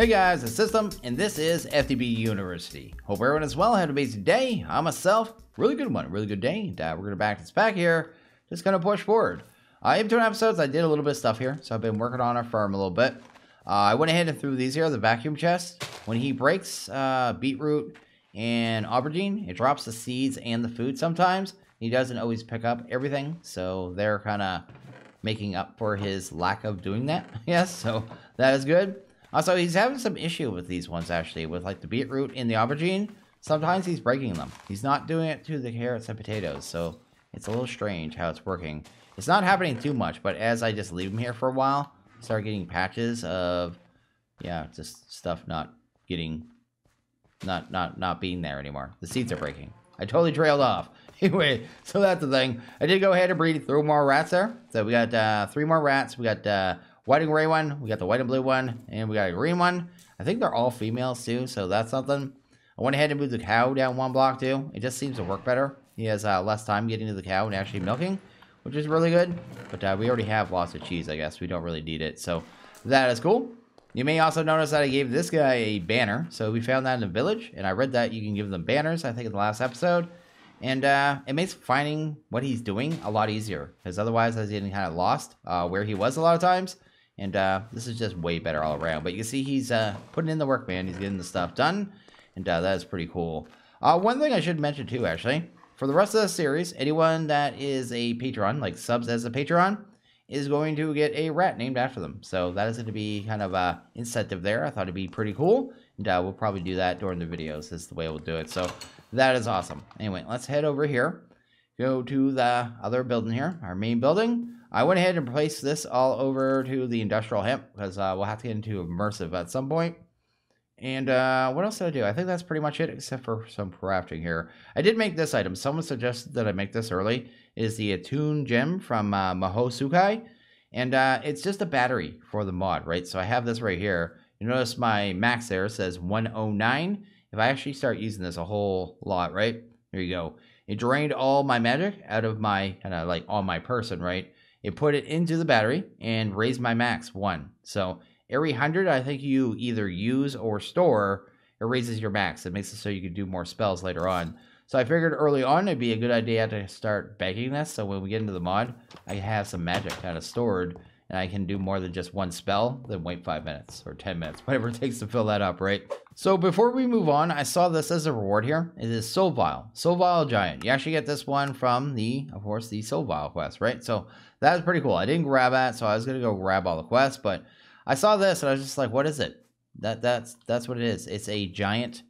Hey guys, it's System, and this is FTB University. Hope everyone is well, had an amazing day. I myself, really good one, really good day. And we're gonna back this back here, just gonna push forward. In between episodes, I did a little bit of stuff here, so I've been working on our farm a little bit. I went ahead and threw these here, the vacuum chest. When he breaks beetroot and aubergine, it drops the seeds and the food sometimes. He doesn't always pick up everything, so they're kind of making up for his lack of doing that. Yes, so that is good. Also, he's having some issue with these ones, actually, with like the beetroot and the aubergine. Sometimes he's breaking them. He's not doing it to the carrots and potatoes, so it's a little strange how it's working. It's not happening too much, but as I just leave him here for a while, start getting patches of, yeah, just stuff not getting, not being there anymore. The seeds are breaking. I totally trailed off. Anyway, so that's the thing. I did go ahead and breed through more rats there. So we got 3 more rats. We got white and gray one, we got the white and blue one, and we got a green one. I think they're all females too, so that's something. I went ahead and moved the cow down 1 block too. It just seems to work better. He has less time getting to the cow and actually milking, which is really good. But we already have lots of cheese, I guess. We don't really need it, so that is cool. You may also notice that I gave this guy a banner. So we found that in the village, and I read that you can give them banners, I think, in the last episode. And it makes finding what he's doing a lot easier, because otherwise I was getting kind of lost where he was a lot of times. And this is just way better all around. But you can see he's putting in the work, man. He's getting the stuff done. And that is pretty cool. One thing I should mention too, actually. For the rest of the series, anyone that is a patron, like subs as a patron, is going to get a rat named after them. So that is going to be kind of a incentive there. I thought it'd be pretty cool. And we'll probably do that during the videos. This is the way we'll do it. So that is awesome. Anyway, let's head over here. Go to the other building here, our main building. I went ahead and placed this all over to the industrial hemp because we'll have to get into immersive at some point. And what else did I do? I think that's pretty much it, except for some crafting here. I did make this item. Someone suggested that I make this early. It is the Etune Gem from Mahogen. And it's just a battery for the mod, right? So I have this right here. You notice my max there says 109. If I actually start using this a whole lot, right? There you go. It drained all my magic out of my, kind of like on my person, right? It put it into the battery and raised my max 1. So every 100 I think you either use or store, it raises your max. It makes it so you can do more spells later on. So I figured early on it'd be a good idea to start bagging this. So when we get into the mod, I have some magic kind of stored. And I can do more than just 1 spell, then wait 5 minutes or 10 minutes, whatever it takes to fill that up, right? So before we move on, I saw this as a reward here. It is Soul Vial, Soul Vial Giant. You actually get this one from of course, the Soul Vial quest, right? So that was pretty cool. I didn't grab that, so I was gonna go grab all the quests, but I saw this and I was just like, what is it? That's what it is. It's a giant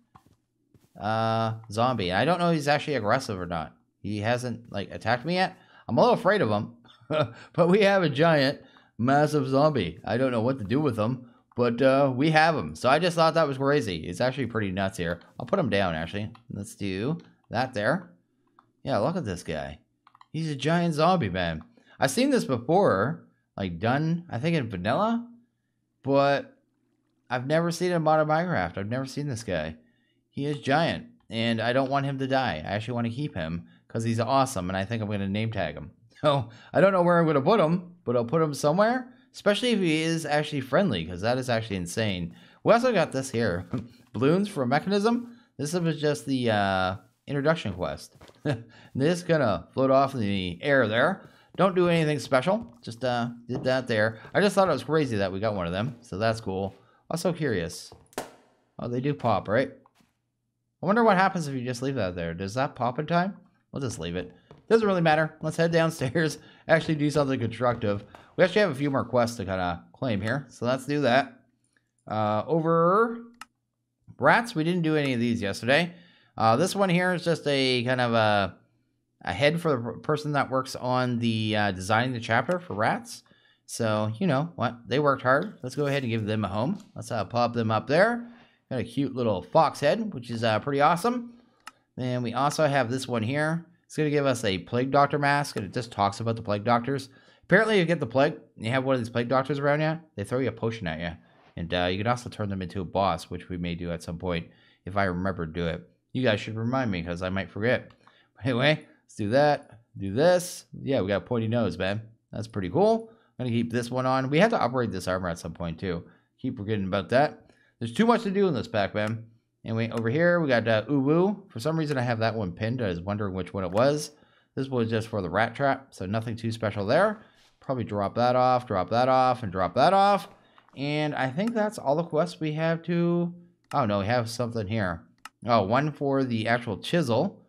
zombie. I don't know if he's actually aggressive or not. He hasn't like attacked me yet. I'm a little afraid of him, but we have a giant massive zombie. I don't know what to do with him, but we have him. So I just thought that was crazy. It's actually pretty nuts here. I'll put him down, actually. Let's do that there. Yeah, look at this guy. He's a giant zombie, man. I've seen this before, like done, I think in vanilla, but I've never seen it in modern Minecraft. I've never seen this guy. He is giant, and I don't want him to die. I actually want to keep him because he's awesome, and I think I'm going to name tag him. So I don't know where I'm going to put him, but I'll put him somewhere, especially if he is actually friendly, because that is actually insane. We also got this here, balloons for a mechanism. This was just the introduction quest. This gonna float off in the air there. Don't do anything special, just did that there. I just thought it was crazy that we got one of them, so that's cool. Also curious. Oh, they do pop, right? I wonder what happens if you just leave that there. Does that pop in time? We'll just leave it. Doesn't really matter. Let's head downstairs, actually do something constructive. We actually have a few more quests to kind of claim here, so let's do that. Over rats, we didn't do any of these yesterday. This one here is just a kind of a head for the person that works on the designing the chapter for rats. So, you know what? They worked hard. Let's go ahead and give them a home. Let's pop them up there. Got a cute little fox head, which is pretty awesome. And we also have this one here. It's going to give us a Plague Doctor mask, and it just talks about the Plague Doctors. Apparently, you get the Plague, and you have one of these Plague Doctors around you, they throw you a potion at you. And you can also turn them into a boss, which we may do at some point, if I remember to do it. You guys should remind me, because I might forget. Anyway, let's do that. Do this. Yeah, we got a pointy nose, man. That's pretty cool. I'm going to keep this one on. We have to upgrade this armor at some point, too. Keep forgetting about that. There's too much to do in this pack, man. Anyway, over here, we got Uwu. For some reason, I have that one pinned. I was wondering which one it was. This was just for the rat trap, so nothing too special there. Probably drop that off, and drop that off. And I think that's all the quests we have to... Oh, no, we have something here. Oh, one for the actual chisel.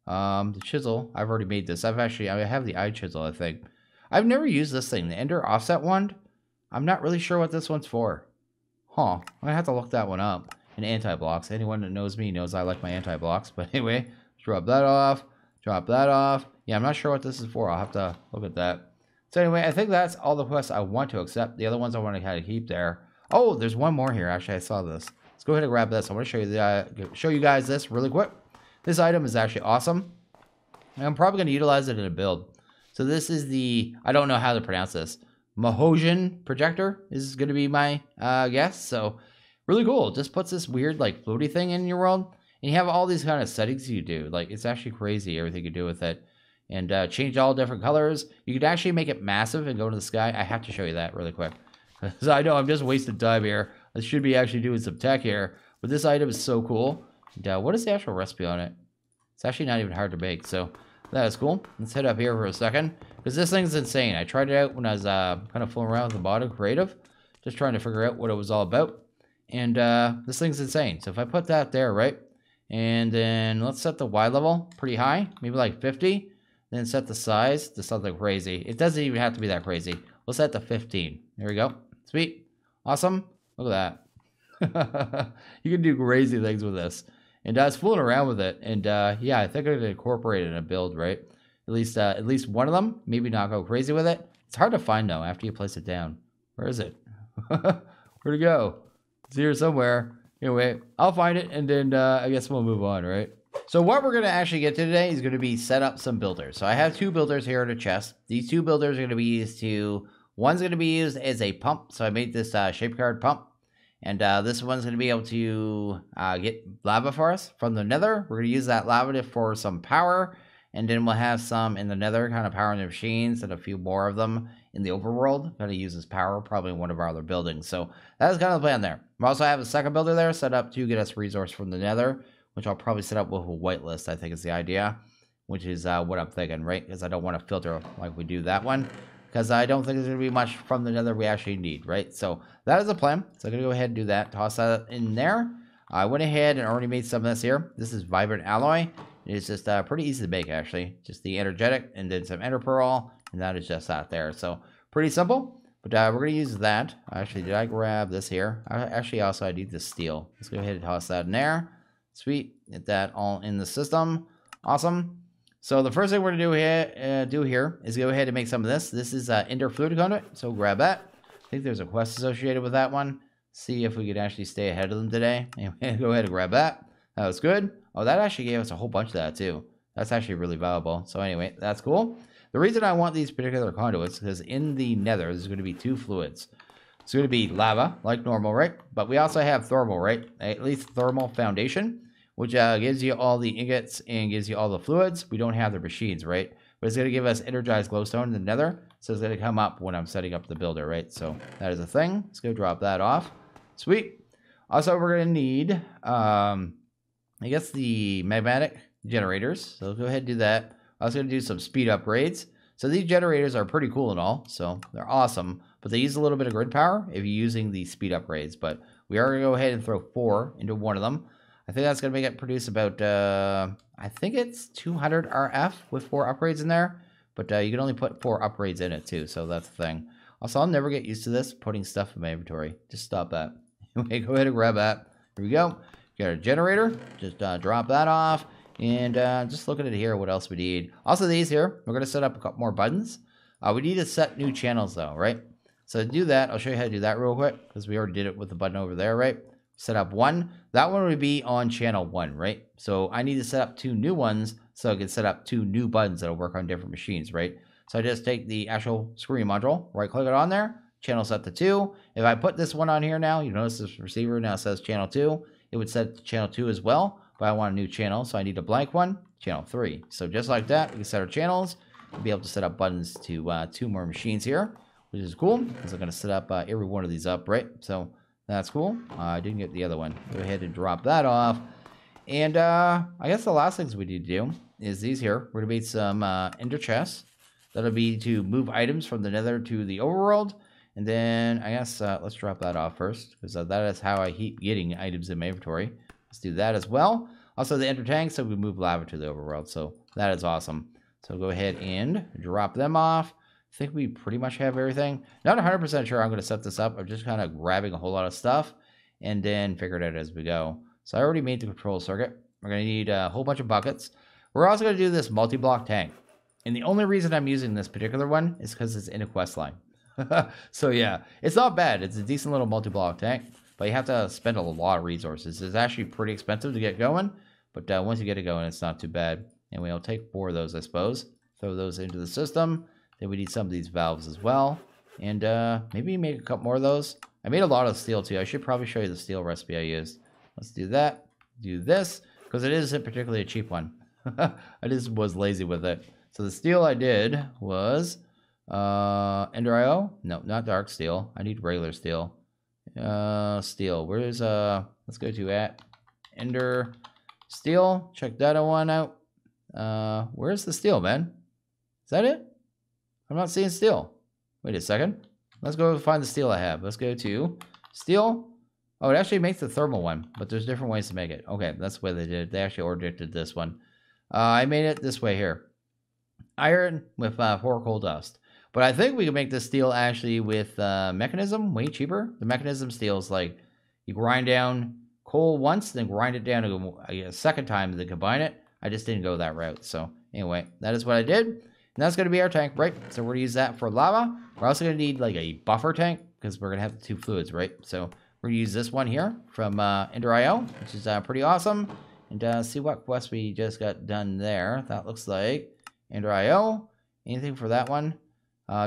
The chisel, I've already made this. I have the eye chisel, I think. I've never used this thing, the Ender Offset one. I'm not really sure what this one's for. Huh, I'm gonna have to look that one up. And anti-blocks. Anyone that knows me knows I like my anti-blocks. But anyway, drop that off. Drop that off. Yeah, I'm not sure what this is for. I'll have to look at that. So anyway, I think that's all the quests I want to accept. The other ones I want to kind of keep there. Oh, there's one more here. Actually, I saw this. Let's go ahead and grab this. I want to show you guys this really quick. This item is actually awesome. And I'm probably going to utilize it in a build. So this is the, I don't know how to pronounce this. Mahogen Projector is going to be my guess. So really cool. Just puts this weird like floaty thing in your world. And you have all these kind of settings you do. Like it's actually crazy everything you do with it. And change all different colors. You could actually make it massive and go to the sky. I have to show you that really quick. So I know I'm just wasting time here. I should be actually doing some tech here. But this item is so cool. And, what is the actual recipe on it? It's actually not even hard to make. So that is cool. Let's head up here for a second. Because this thing's insane. I tried it out when I was kind of fooling around with the bottom creative. Just trying to figure out what it was all about. And this thing's insane. So if I put that there, right? And then let's set the Y level pretty high. Maybe like 50. Then set the size to something crazy. It doesn't even have to be that crazy. We'll set to 15. There we go. Sweet. Awesome. Look at that. You can do crazy things with this. And I was fooling around with it. And yeah, I think I'm going to incorporate it in a build, right? At least one of them. Maybe not go crazy with it. It's hard to find, though, after you place it down. Where is it? Where'd it go? It's here somewhere. Anyway, I'll find it. And then I guess we'll move on, right? So what we're going to actually get to today is going to be set up some builders. So I have two builders here in a chest. These two builders are going to be used to... One's going to be used as a pump. So I made this Shapeguard Pump. And this one's going to be able to get lava for us from the Nether. We're going to use that lava for some power. And then we'll have some in the Nether kind of powering the machines and a few more of them in the Overworld. Going to use as power probably in one of our other buildings. So that's kind of the plan there. We also have a second builder there set up to get us resource from the Nether, which I'll probably set up with a whitelist, I think is the idea, which is what I'm thinking, right? Because I don't want to filter like we do that one, because I don't think there's going to be much from the Nether we actually need, right? So that is the plan. So I'm going to go ahead and do that. Toss that in there. I went ahead and already made some of this here. This is Vibrant Alloy. It's just pretty easy to make, actually. Just the energetic and then some ender pearl, and that is just that there. So pretty simple, but we're going to use that. Actually, did I grab this here? I need the steel. Let's go ahead and toss that in there. Sweet. Get that all in the system. Awesome. So the first thing we're going to do here is go ahead and make some of this. This is Ender Fluid Conduit, so grab that. I think there's a quest associated with that one. See if we could actually stay ahead of them today. Anyway, go ahead and grab that. That was good. Oh, that actually gave us a whole bunch of that too. That's actually really valuable. So anyway, that's cool. The reason I want these particular conduits is because in the Nether, there's going to be two fluids. It's going to be lava, like normal, right? But we also have thermal, right? At least thermal foundation, which gives you all the ingots and gives you all the fluids. We don't have the machines, right? But it's going to give us energized glowstone in the Nether. So it's going to come up when I'm setting up the builder, right? So that is a thing. Let's go drop that off. Sweet. Also, we're going to need, I guess, the Magmatic Generators. So let's go ahead and do that. I was going to do some speed upgrades. So these generators are pretty cool and all. So they're awesome. But they use a little bit of grid power if you're using the speed upgrades. But we are going to go ahead and throw 4 into one of them. I think that's going to make it produce about, I think it's 200 RF with 4 upgrades in there. But you can only put 4 upgrades in it too. So that's the thing. Also, I'll never get used to this, putting stuff in my inventory. Just stop that. Okay, go ahead and grab that. Here we go. Got a generator. Just drop that off. And just looking at here, what else we need. Also, these here, we're going to set up a couple more buttons. We need to set new channels, though, right? So to do that, I'll show you how to do that real quick, because we already did it with the button over there, right? Set up 1. That one would be on channel 1, right? So I need to set up 2 new ones, so I can set up 2 new buttons that'll work on different machines, right? So I just take the actual screen module, right-click it on there, channel set to 2. If I put this one on here now, you notice this receiver now says channel 2. It would set to channel 2 as well, but I want a new channel, so I need a blank one, channel 3. So just like that, we can set our channels. We'll be able to set up buttons to 2 more machines here, which is cool, because I'm going to set up every one of these up, right? So That's cool. I didn't get the other one. Go ahead and drop that off. And I guess the last things we need to do is these here. We're going to make some ender chests. That'll be to move items from the Nether to the Overworld. And then I guess let's drop that off first, because that is how I keep getting items in my inventory. Let's do that as well. Also the ender tanks, so we move lava to the Overworld. So that is awesome. So go ahead and drop them off. I think we pretty much have everything. Not 100% sure I'm going to set this up. I'm just kind of grabbing a whole lot of stuff and then figure it out as we go. So I already made the control circuit. We're going to need a whole bunch of buckets. We're also going to do this multi-block tank. And the only reason I'm using this particular one is because it's in a quest line. So yeah, it's not bad. It's a decent little multi-block tank, but you have to spend a lot of resources. It's actually pretty expensive to get going, but once you get it going, it's not too bad. And we'll take 4 of those, I suppose. Throw those into the system. Then we need some of these valves as well. And maybe make a couple more of those. I made a lot of steel too. I should probably show you the steel recipe I used. Let's do that. Do this, because it isn't particularly a cheap one. I just was lazy with it. So the steel I did was Ender IO? No, not dark steel. I need regular steel. Steel. Where's let's go to at Ender Steel. Check that one out. Where's the steel, man? Is that it? I'm not seeing steel. Wait a second. Let's go find the steel I have. Let's go to steel. Oh, it actually makes the thermal one, but there's different ways to make it. Okay, that's the way they did it. They actually ordered this one. I made it this way here. Iron with 4 coal dust. But I think we can make this steel actually with mechanism, way cheaper. The mechanism steel is like you grind down coal once, then grind it down a second time, then combine it. I just didn't go that route. So anyway, that is what I did. And that's going to be our tank, right? So we're going to use that for lava. We're also going to need like a buffer tank because we're going to have the 2 fluids, right? So we're going to use this one here from Ender IO, which is pretty awesome. And see what quest we just got done there. That looks like Ender IO. Anything for that one?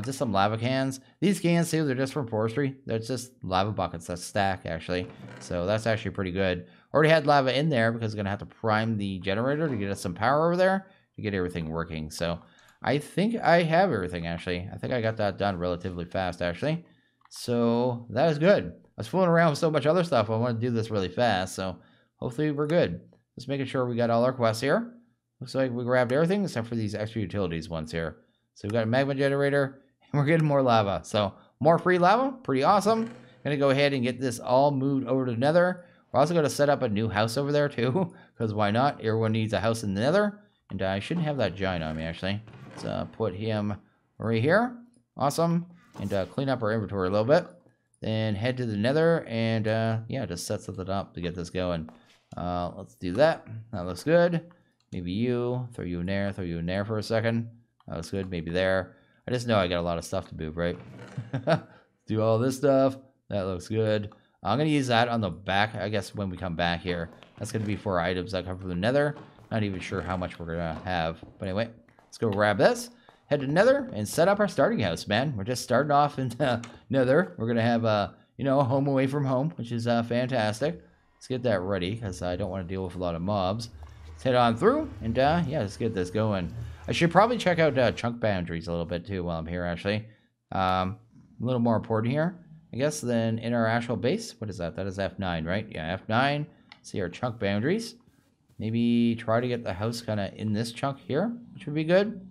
Just some lava cans. These cans too, they're just from forestry. They're just lava buckets that stack actually. So that's actually pretty good. Already had lava in there because we're going to have to prime the generator to get us some power over there to get everything working. So I think I have everything actually. I think I got that done relatively fast actually. So that is good. I was fooling around with so much other stuff. I want to do this really fast. So hopefully we're good. Just making sure we got all our quests here. Looks like we grabbed everything except for these extra utilities ones here. So we've got a Magma Generator, and we're getting more lava. So more free lava, pretty awesome. Gonna go ahead and get this all moved over to Nether. We're also gonna set up a new house over there too, because why not? Everyone needs a house in the Nether. And I shouldn't have that giant on me actually. Let's put him right here. Awesome. And clean up our inventory a little bit. Then head to the Nether and yeah, just set something up to get this going. Let's do that. That looks good. Maybe you, throw you in there for a second. That looks good, maybe there. I just know I got a lot of stuff to move, right? Do all this stuff. That looks good. I'm going to use that on the back, I guess, when we come back here. That's going to be for items that come from the Nether. Not even sure how much we're going to have. But anyway, let's go grab this. Head to Nether and set up our starting house, man. We're just starting off in Nether. We're going to have, you know, a home away from home, which is fantastic. Let's get that ready because I don't want to deal with a lot of mobs. Let's head on through and, yeah, let's get this going. I should probably check out chunk boundaries a little bit too while I'm here, actually. A little more important here, I guess, than in our actual base. What is that? That is F9, right? Yeah, F9. See our chunk boundaries. Maybe try to get the house kind of in this chunk here, which would be good.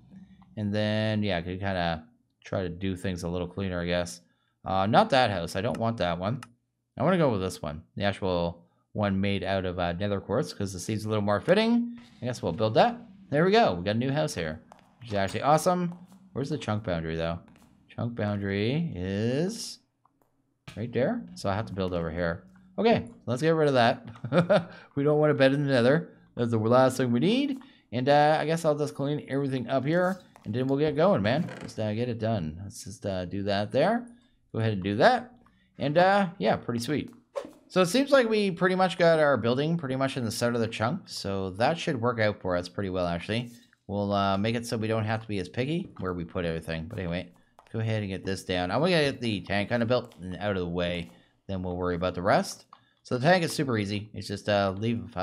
And then, yeah, I could kind of try to do things a little cleaner, I guess. Not that house. I don't want that one. I want to go with this one. The actual one made out of nether quartz because it seems a little more fitting. I guess we'll build that. There we go. We got a new house here, which is actually awesome. Where's the chunk boundary, though? Chunk boundary is right there. So I have to build over here. Okay, let's get rid of that. We don't want a bed in the Nether. That's the last thing we need. And I guess I'll just clean everything up here, and then we'll get going, man. Just get it done. Let's just do that there. Go ahead and do that. And yeah, pretty sweet. So it seems like we pretty much got our building pretty much in the center of the chunk. So that should work out for us pretty well, actually. We'll make it so we don't have to be as picky where we put everything. But anyway, go ahead and get this down. I'm going to get the tank kind of built and out of the way. Then we'll worry about the rest. So the tank is super easy. It's just leave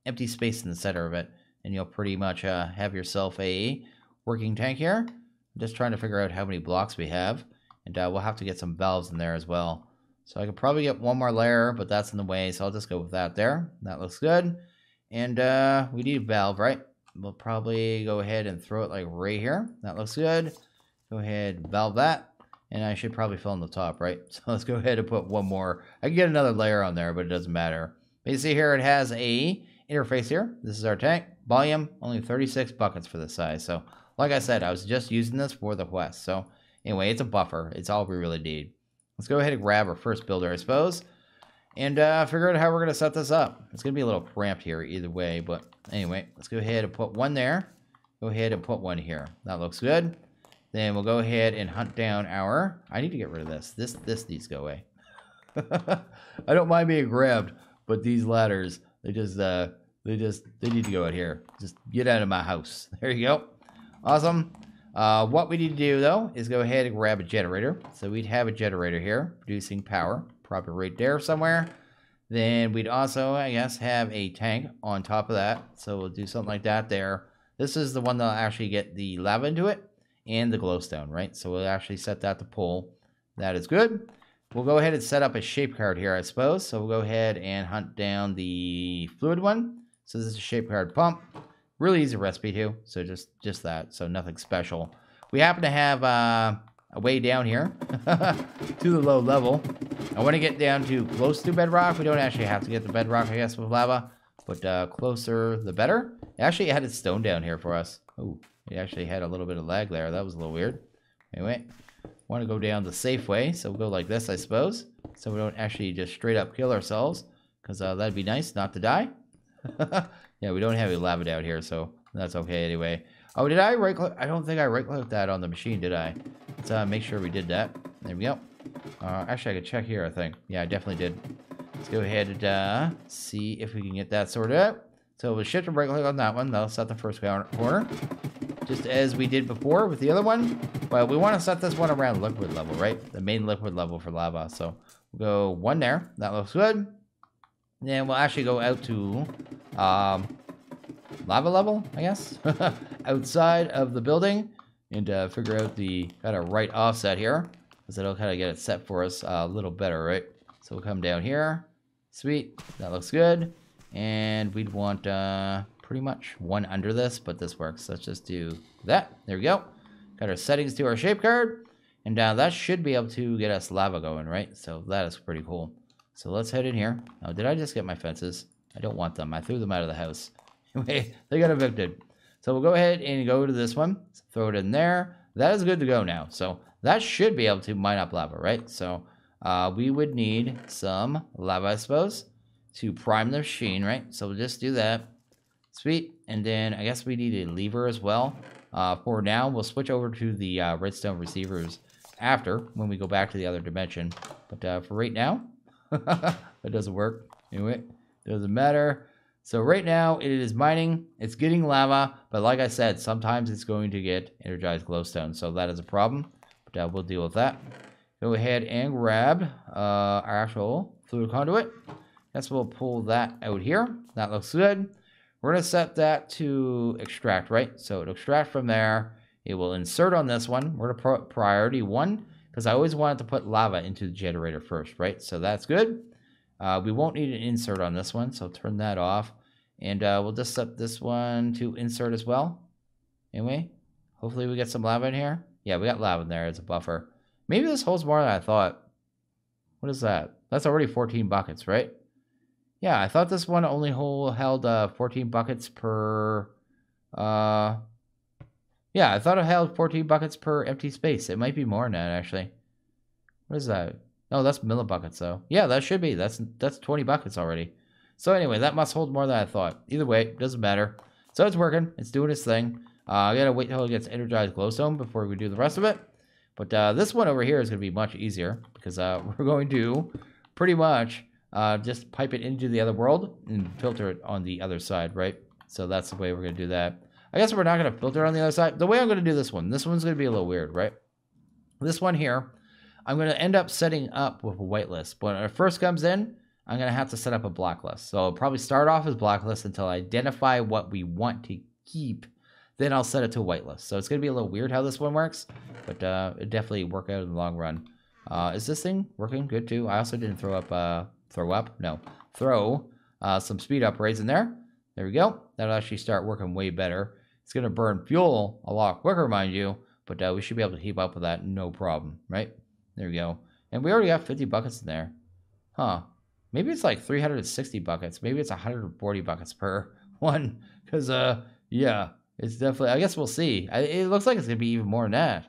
empty space in the center of it. And you'll pretty much have yourself a working tank here. I'm just trying to figure out how many blocks we have. And we'll have to get some valves in there as well. So I could probably get one more layer, but that's in the way, so I'll just go with that there. That looks good. And we need a valve, right? We'll probably go ahead and throw it like right here. That looks good. Go ahead, valve that. And I should probably fill in the top, right? So let's go ahead and put one more. I can get another layer on there, but it doesn't matter. But you see here, it has a interface here. This is our tank. Volume, only 36 buckets for this size. So like I said, I was just using this for the quest. So anyway, it's a buffer. It's all we really need. Let's go ahead and grab our first builder, I suppose. And figure out how we're going to set this up. It's going to be a little cramped here either way. But anyway, let's go ahead and put one there. Go ahead and put one here. That looks good. Then we'll go ahead and hunt down our... I need to get rid of this. This needs to go away. I don't mind being grabbed, but these ladders, they need to go out here. Just get out of my house. There you go. Awesome. What we need to do, though, is go ahead and grab a generator. So we'd have a generator here producing power. Probably right there somewhere. Then we'd also, I guess, have a tank on top of that. So we'll do something like that there. This is the one that'll actually get the lava into it and the glowstone, right? So we'll actually set that to pull. That is good. We'll go ahead and set up a shape card here, I suppose. So we'll go ahead and hunt down the fluid one. So this is a Shapeguard Pump. Really easy recipe too. So just that. So nothing special. We happen to have a way down here to the low level. I want to get down to close to bedrock. We don't actually have to get the bedrock, I guess, with lava. But closer, the better. It actually added stone down here for us. Oh, it actually had a little bit of lag there. That was a little weird. Anyway, want to go down the safe way. So we'll go like this, I suppose. So we don't actually just straight up kill ourselves. Because that'd be nice not to die. Yeah, we don't have any lava down here, so that's okay anyway. Oh, did I right-click? I don't think I right-clicked that on the machine, did I? Let's make sure we did that. There we go. Actually, I could check here, I think. Yeah, I definitely did. Let's go ahead and see if we can get that sorted out. So we'll shift and right-click on that one. That'll set the first corner. Just as we did before with the other one. But we want to set this one around liquid level, right? The main liquid level for lava. So we'll go one there. That looks good. Then we'll actually go out to lava level, I guess. Outside of the building. And figure out the kind of right offset here. Because it'll kind of get it set for us a little better, right? So we'll come down here. Sweet. That looks good. And we'd want pretty much one under this, but this works. Let's just do that. There we go. Got our settings to our shape card. And that should be able to get us lava going, right? So that is pretty cool. So let's head in here. Oh, did I just get my fences? I don't want them. I threw them out of the house. Anyway, they got evicted. So we'll go ahead and go to this one. Throw it in there. That is good to go now. So that should be able to mine up lava, right? So we would need some lava, I suppose, to prime the machine, right? So we'll just do that. Sweet. And then I guess we need a lever as well. For now, we'll switch over to the redstone receivers after, when we go back to the other dimension. But for right now, that doesn't work. Anyway, doesn't matter. So right now, it is mining. It's getting lava. But like I said, sometimes it's going to get energized glowstone. So that is a problem. But we'll deal with that. Go ahead and grab our actual fluid conduit. Guess we'll pull that out here. That looks good. We're going to set that to extract, right? So it'll extract from there. It will insert on this one. We're going to put priority 1 because I always wanted to put lava into the generator first, right? So that's good. We won't need an insert on this one, so turn that off. And we'll just set this one to insert as well. Anyway, hopefully we get some lava in here. Yeah, we got lava in there as a buffer. Maybe this holds more than I thought. What is that? That's already 14 buckets, right? Yeah, I thought this one only held 14 buckets per... Yeah, I thought it held 14 buckets per empty space. It might be more than that, actually. What is that? Oh, that's millibuckets, though. Yeah, that should be. That's 20 buckets already. So anyway, that must hold more than I thought. Either way, doesn't matter. So it's working. It's doing its thing. I gotta wait till it gets energized glowstone before we do the rest of it. But this one over here is going to be much easier because we're going to pretty much just pipe it into the other world and filter it on the other side, right? So that's the way we're going to do that. I guess we're not going to filter it on the other side. The way I'm going to do this one's going to be a little weird, right? This one here, I'm going to end up setting up with a whitelist. But when it first comes in, I'm going to have to set up a blacklist. So I'll probably start off as blacklist until I identify what we want to keep. Then I'll set it to whitelist. So it's going to be a little weird how this one works. But it definitely work out in the long run. Is this thing working good too? I also didn't throw some speed upgrades in there. There we go. That'll actually start working way better. It's going to burn fuel a lot quicker, mind you, but we should be able to keep up with that no problem, right? There we go. And we already got 50 buckets in there. Huh. Maybe it's like 360 buckets. Maybe it's 140 buckets per one. Because, yeah, it's definitely... I guess we'll see. It looks like it's going to be even more than that.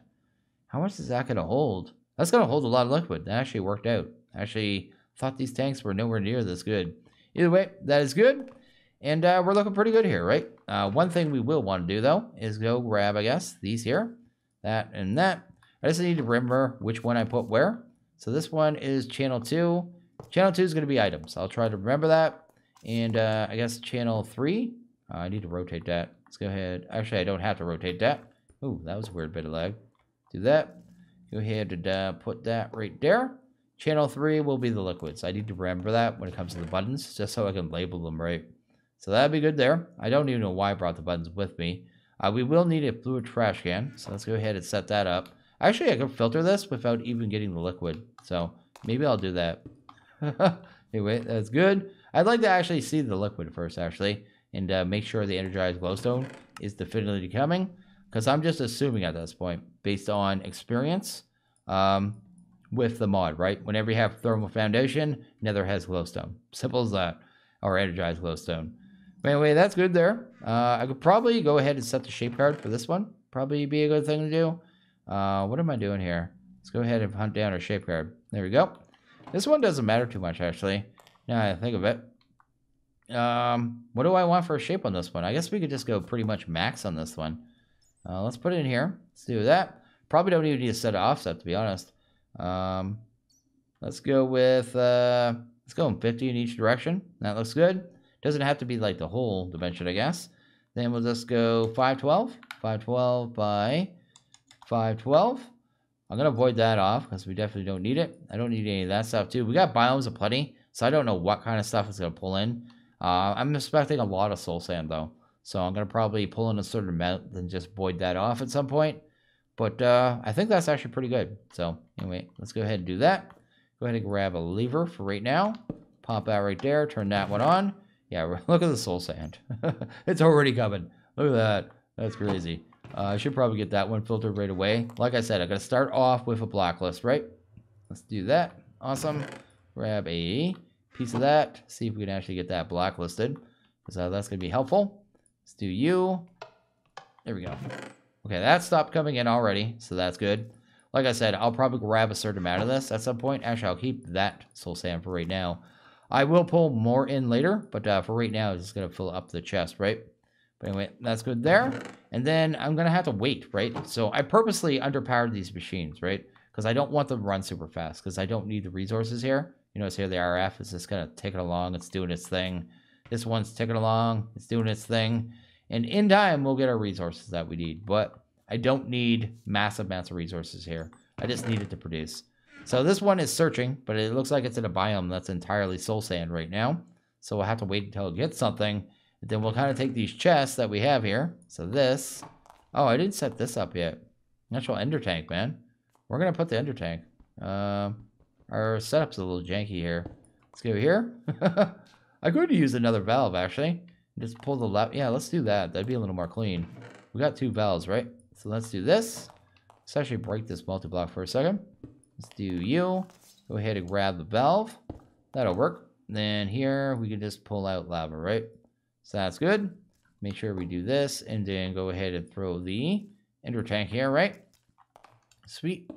How much is that going to hold? That's going to hold a lot of liquid. That actually worked out. I actually thought these tanks were nowhere near this good. Either way, that is good. And we're looking pretty good here, right? One thing we will want to do, though, is go grab, I guess, these here. That and that. I just need to remember which one I put where. So this one is channel 2. Channel 2 is going to be items. I'll try to remember that. And I guess channel 3. I need to rotate that. Let's go ahead. Actually, I don't have to rotate that. Ooh, that was a weird bit of lag. Do that. Go ahead and put that right there. Channel 3 will be the liquids. I need to remember that when it comes to the buttons, just so I can label them right. So that'd be good there. I don't even know why I brought the buttons with me. We will need a fluid trash can, so let's go ahead and set that up. Actually, I can filter this without even getting the liquid, so maybe I'll do that. Anyway, that's good. I'd like to actually see the liquid first, actually, and make sure the energized glowstone is definitively coming, because I'm just assuming at this point, based on experience with the mod, right? Whenever you have thermal foundation, Nether has glowstone. Simple as that, or energized glowstone. But anyway, that's good there. I could probably go ahead and set the shape card for this one. Probably be a good thing to do. What am I doing here? Let's go ahead and hunt down our shape card. There we go. This one doesn't matter too much, actually. Now I think of it. What do I want for a shape on this one? I guess we could just go pretty much max on this one. Let's put it in here. Let's do that. Probably don't even need to set an offset, to be honest. Let's go with, let's go in 50 in each direction. That looks good. Doesn't have to be like the whole dimension, I guess. Then we'll just go 512. 512 by 512. I'm going to void that off because we definitely don't need it. I don't need any of that stuff too. We got biomes aplenty, so I don't know what kind of stuff it's going to pull in. I'm expecting a lot of soul sand though. So I'm going to probably pull in a certain amount and just void that off at some point. But I think that's actually pretty good. So anyway, let's go ahead and do that. Go ahead and grab a lever for right now. Pop that right there. Turn that one on. Yeah, look at the soul sand. It's already coming. Look at that. That's crazy. I should probably get that one filtered right away. Like I said, I'm going to start off with a blacklist, right? Let's do that. Awesome. Grab a piece of that. See if we can actually get that blacklisted. Because that's going to be helpful. Let's do you. There we go. Okay, that stopped coming in already, so that's good. Like I said, I'll probably grab a certain amount of this at some point. Actually, I'll keep that soul sand for right now. I will pull more in later, but for right now, it's just going to fill up the chest, right? But anyway, that's good there. And then I'm going to have to wait, right? So I purposely underpowered these machines, right? Because I don't want them to run super fast, because I don't need the resources here. You notice here the RF is just going to take it along. It's doing its thing. This one's ticking along. It's doing its thing. And in time, we'll get our resources that we need. But I don't need massive amounts of resources here. I just need it to produce. So this one is searching, but it looks like it's in a biome that's entirely soul sand right now. So we'll have to wait until it gets something. And then we'll kind of take these chests that we have here. So this. Oh, I didn't set this up yet. Natural ender tank, man. We're going to put the ender tank. Our setup's a little janky here. Let's go here. I could use another valve, actually. Just pull the left. Yeah, let's do that. That'd be a little more clean. We got 2 valves, right? So let's do this. Let's actually break this multi-block for a second. Let's do you. Go ahead and grab the valve. That'll work. Then here, we can just pull out lava, right? So that's good. Make sure we do this. And then go ahead and throw the ender tank here, right? Sweet.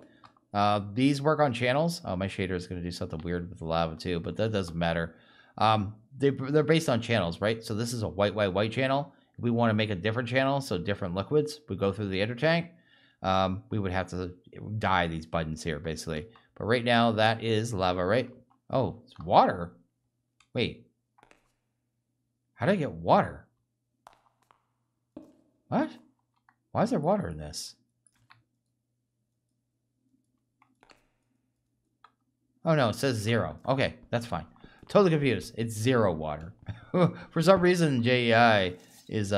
These work on channels. Oh, my shader is going to do something weird with the lava too, but that doesn't matter. They're based on channels, right? So this is a white channel. If we want to make a different channel, so different liquids would go through the ender tank, we would have to dye these buttons here, basically. But right now, that is lava, right? Oh, it's water. Wait. How did I get water? What? Why is there water in this? Oh, no, it says 0. Okay, that's fine. Totally confused. It's 0 water. For some reason, JEI is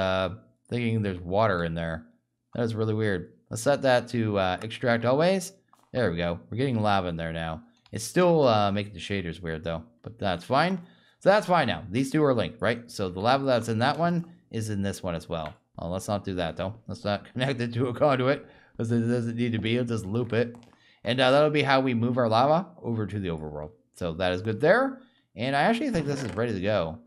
thinking there's water in there. That is really weird. Let's set that to extract always. There we go. We're getting lava in there now. It's still making the shaders weird, though. But that's fine. So that's fine now. These two are linked, right? So the lava that's in that one is in this one as well. Oh, let's not do that, though. Let's not connect it to a conduit, because it doesn't need to be. It'll just loop it. And that'll be how we move our lava over to the overworld. So that is good there. And I actually think this is ready to go.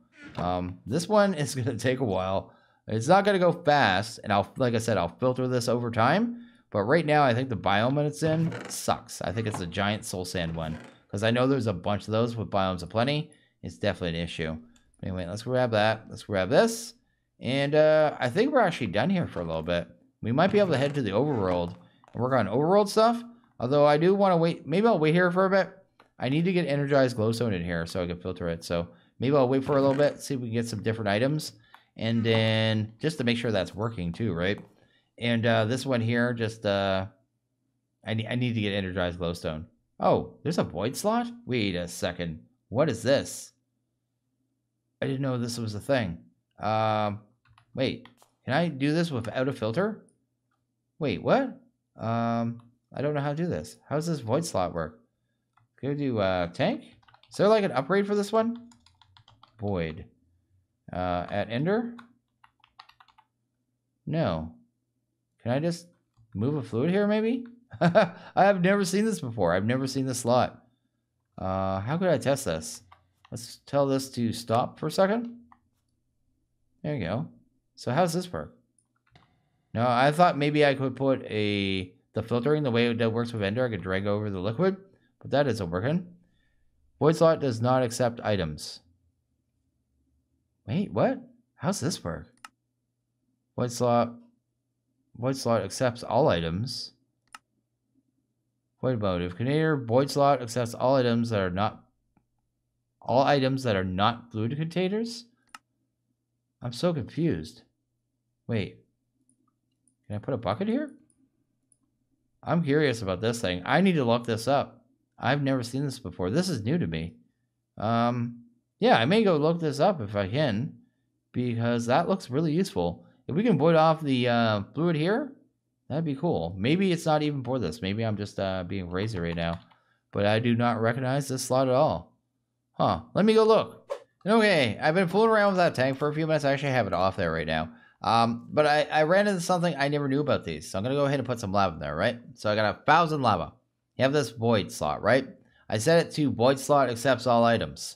This one is going to take a while. It's not going to go fast. And like I said, I'll filter this over time. But right now, I think the biome that it's in sucks. I think it's a giant soul sand one. Because I know there's a bunch of those with biomes aplenty. It's definitely an issue. Anyway, let's grab that. Let's grab this. And I think we're actually done here for a little bit. We might be able to head to the overworld and work on overworld stuff. Although I do want to wait. Maybe I'll wait here for a bit. I need to get energized glowstone in here so I can filter it. So maybe I'll wait for a little bit, see if we can get some different items. And then just to make sure that's working too, right? And this one here, just I need to get energized glowstone. Oh, there's a void slot? Wait a second. What is this? I didn't know this was a thing. Wait, can I do this without a filter? Wait, what? I don't know how to do this. How does this void slot work? Go do tank? Is there like an upgrade for this one? Void. At Ender? No. Can I just move a fluid here maybe? I have never seen this before. I've never seen this slot. How could I test this? Let's tell this to stop for a second. There you go. So how does this work? No, I thought maybe I could put the filtering the way that works with Ender. I could drag over the liquid, but that isn't working. Void slot does not accept items. Wait, what? How's this work? Void slot accepts all items. Void motive. Container void slot accepts all items that are not fluid containers? I'm so confused. Wait. Can I put a bucket here? I'm curious about this thing. I need to look this up. I've never seen this before. This is new to me. Yeah, I may go look this up if I can, because that looks really useful. If we can void off the fluid here, that'd be cool. Maybe it's not even for this. Maybe I'm just being crazy right now. But I do not recognize this slot at all. Huh. Let me go look. Okay, I've been fooling around with that tank for a few minutes. I actually have it off there right now. But I ran into something I never knew about these. So I'm going to go ahead and put some lava in there, right? So I got 1,000 lava. You have this void slot, right? I set it to void slot accepts all items.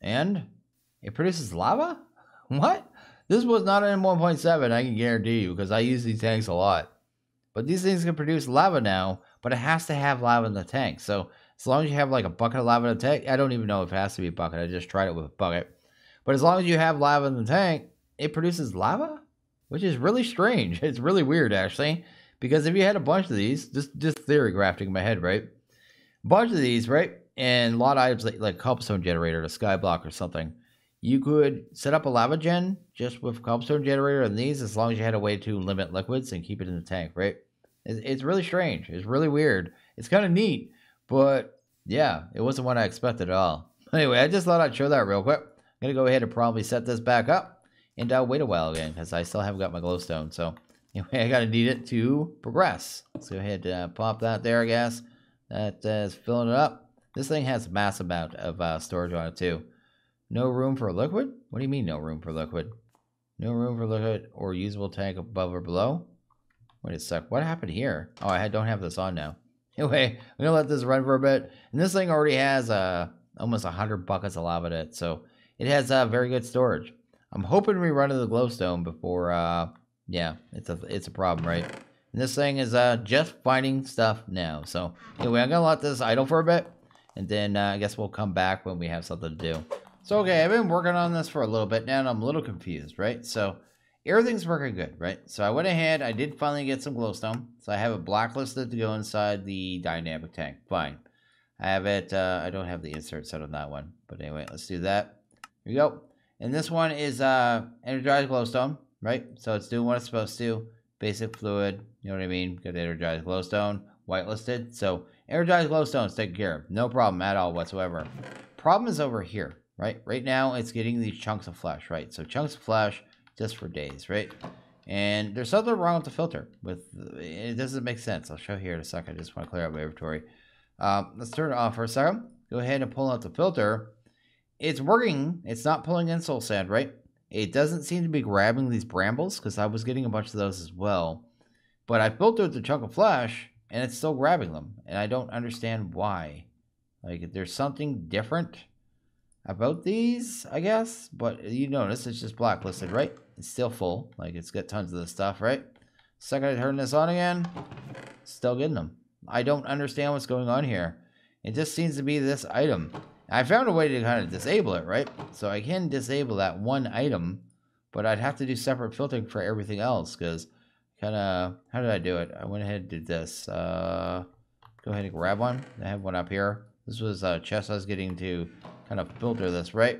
And it produces lava? What? This was not in 1.7, I can guarantee you, because I use these tanks a lot. But these things can produce lava now, but it has to have lava in the tank. So as long as you have like a bucket of lava in the tank, I don't even know if it has to be a bucket. I just tried it with a bucket. But as long as you have lava in the tank, it produces lava? Which is really strange. It's really weird, actually. Because if you had a bunch of these, just theory grafting in my head, right? A bunch of these, right? And a lot of items like cobblestone generator, a sky block or something. You could set up a lava gen just with cobblestone generator and these, as long as you had a way to limit liquids and keep it in the tank, right? It's really strange. It's really weird. It's kind of neat, but yeah, it wasn't what I expected at all. Anyway, I just thought I'd show that real quick. I'm going to go ahead and probably set this back up and wait a while again because I still haven't got my glowstone. So anyway, I got to need it to progress. Let's go ahead and pop that there, I guess. That is filling it up. This thing has a massive amount of storage on it too. No room for liquid? What do you mean no room for liquid? No room for liquid or usable tank above or below? Wait a sec. What happened here? Oh, I don't have this on now. Anyway, I'm going to let this run for a bit. And this thing already has almost 100 buckets of lava in it. So it has very good storage. I'm hoping we run into the glowstone before, yeah, it's a problem, right? And this thing is just finding stuff now. So anyway, I'm going to let this idle for a bit. And then I guess we'll come back when we have something to do. So, okay, I've been working on this for a little bit now, and I'm a little confused, right? So, everything's working good, right? So, I went ahead, I did finally get some glowstone. So, I have it blacklisted to go inside the dynamic tank. Fine. I have it, I don't have the insert set on that one. But anyway, let's do that. Here we go. And this one is energized glowstone, right? So, it's doing what it's supposed to. Basic fluid, you know what I mean? Got energized glowstone, whitelisted. So, energized glowstone is taken care of. No problem at all whatsoever. Problem is over here. Right now, it's getting these chunks of flesh, right? So chunks of flesh just for days, right? And there's something wrong with the filter. It doesn't make sense. I'll show here in a second. I just want to clear out my inventory. Let's turn it off for a second. Go ahead and pull out the filter. It's working. It's not pulling in soul sand, right? It doesn't seem to be grabbing these brambles, because I was getting a bunch of those as well. But I filtered the chunk of flesh, and it's still grabbing them. And I don't understand why. Like, there's something different about these, I guess. But you notice it's just blacklisted, right? It's still full. Like, it's got tons of this stuff, right? Second I turn this on again, still getting them. I don't understand what's going on here. It just seems to be this item. I found a way to kind of disable it, right? So I can disable that one item, but I'd have to do separate filtering for everything else, because kind of, how did I do it? I went ahead and did this. Go ahead and grab one. I have one up here. This was a chest I was getting to kind of filter this, right?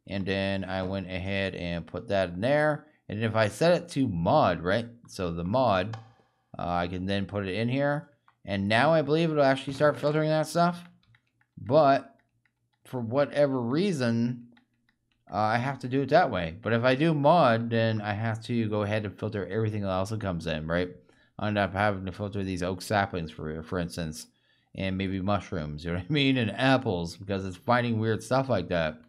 And then I went ahead and put that in there. And if I set it to mod, right? So the mod, I can then put it in here. And now I believe it'll actually start filtering that stuff. But for whatever reason, I have to do it that way. But if I do mod, then I have to go ahead and filter everything else that comes in, right? I end up having to filter these oak saplings, for instance, and maybe mushrooms, you know what I mean? And apples, because it's finding weird stuff like that.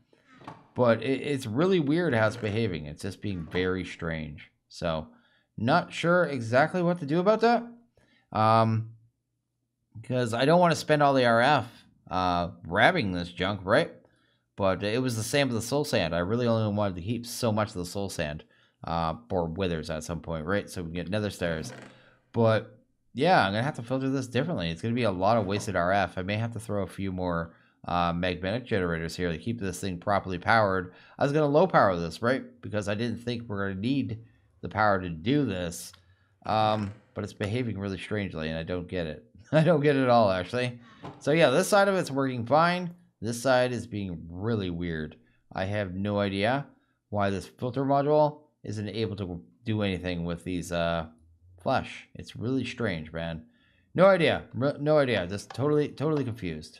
But it's really weird how it's behaving. It's just being very strange. So, not sure exactly what to do about that. Because I don't want to spend all the RF grabbing this junk, right? But it was the same with the soul sand. I really only wanted to keep so much of the soul sand for withers at some point, right? So we can get nether stairs. But yeah, I'm going to have to filter this differently. It's going to be a lot of wasted RF. I may have to throw a few more magmatic generators here to keep this thing properly powered. I was going to low power this, right? Because I didn't think we're going to need the power to do this. But it's behaving really strangely, and I don't get it. I don't get it at all, actually. So yeah, this side of it's working fine. This side is being really weird. I have no idea why this filter module isn't able to do anything with these flesh. It's really strange, man. No idea. No idea. Just totally confused.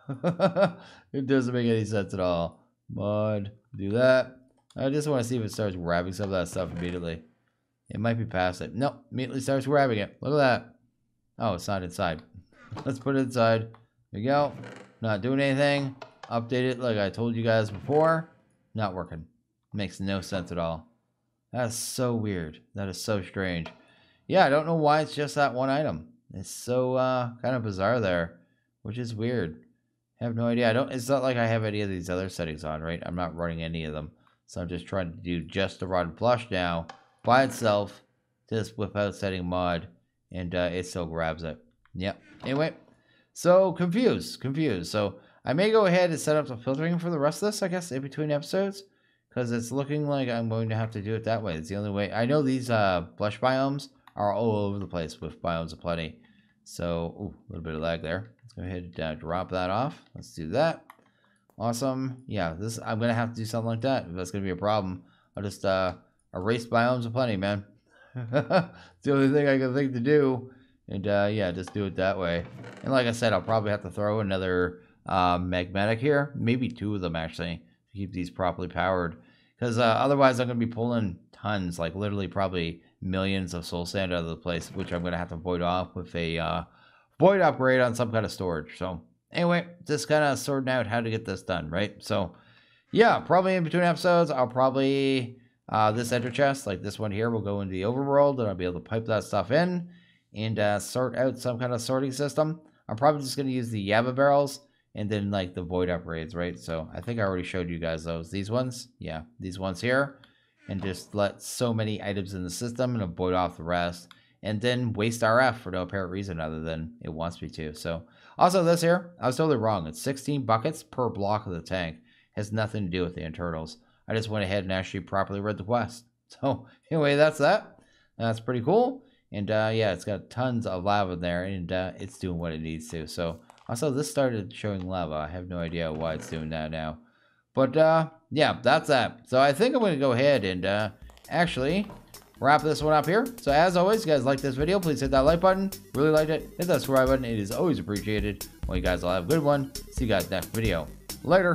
It doesn't make any sense at all. Mod, do that. I just want to see if it starts grabbing some of that stuff immediately. It might be past it. Nope, immediately starts grabbing it. Look at that. Oh, it's not inside. Let's put it inside. There you go. Not doing anything. Update it like I told you guys before. Not working. Makes no sense at all. That's so weird. That is so strange. Yeah, I don't know why it's just that one item. It's so kind of bizarre there, which is weird. I have no idea. It's not like I have any of these other settings on, right? I'm not running any of them. So I'm just trying to do just the rotten flush now by itself, just without setting mod, and it still grabs it. Yep. Anyway, so confused. So I may go ahead and set up the filtering for the rest of this, I guess, in between episodes, because it's looking like I'm going to have to do it that way. It's the only way. I know these flesh biomes are all over the place with biomes aplenty. So, ooh, a little bit of lag there. Let's go ahead and drop that off. Let's do that. Awesome. Yeah, I'm going to have to do something like that. If that's going to be a problem, I'll just erase biomes aplenty, man. It's the only thing I can think to do. And yeah, just do it that way. And like I said, I'll probably have to throw another magmatic here. Maybe two of them, actually, to keep these properly powered. Because otherwise I'm going to be pulling tons, like literally probably millions of soul sand out of the place, which I'm going to have to void off with a void upgrade on some kind of storage. So anyway, just kind of sorting out how to get this done, right? So yeah, probably in between episodes, I'll probably, this ender chest, like this one here, will go into the overworld, and I'll be able to pipe that stuff in and sort out some kind of sorting system. I'm probably just going to use the Yaba barrels and then like the void upgrades, right? So I think I already showed you guys those. These ones, yeah, these ones here. And just let so many items in the system and avoid off the rest. And then waste RF for no apparent reason other than it wants me to. So also this here, I was totally wrong. It's 16 buckets per block of the tank. Has nothing to do with the internals. I just went ahead and actually properly read the quest. So anyway, that's that. That's pretty cool. And yeah, it's got tons of lava in there, and it's doing what it needs to. So also this started showing lava. I have no idea why it's doing that now. But yeah, that's that. So I think I'm going to go ahead and actually wrap this one up here. So as always, if you guys like this video, please hit that like button. Really liked it. Hit that subscribe button. It is always appreciated. Well, you guys all have a good one. See you guys next video. Later.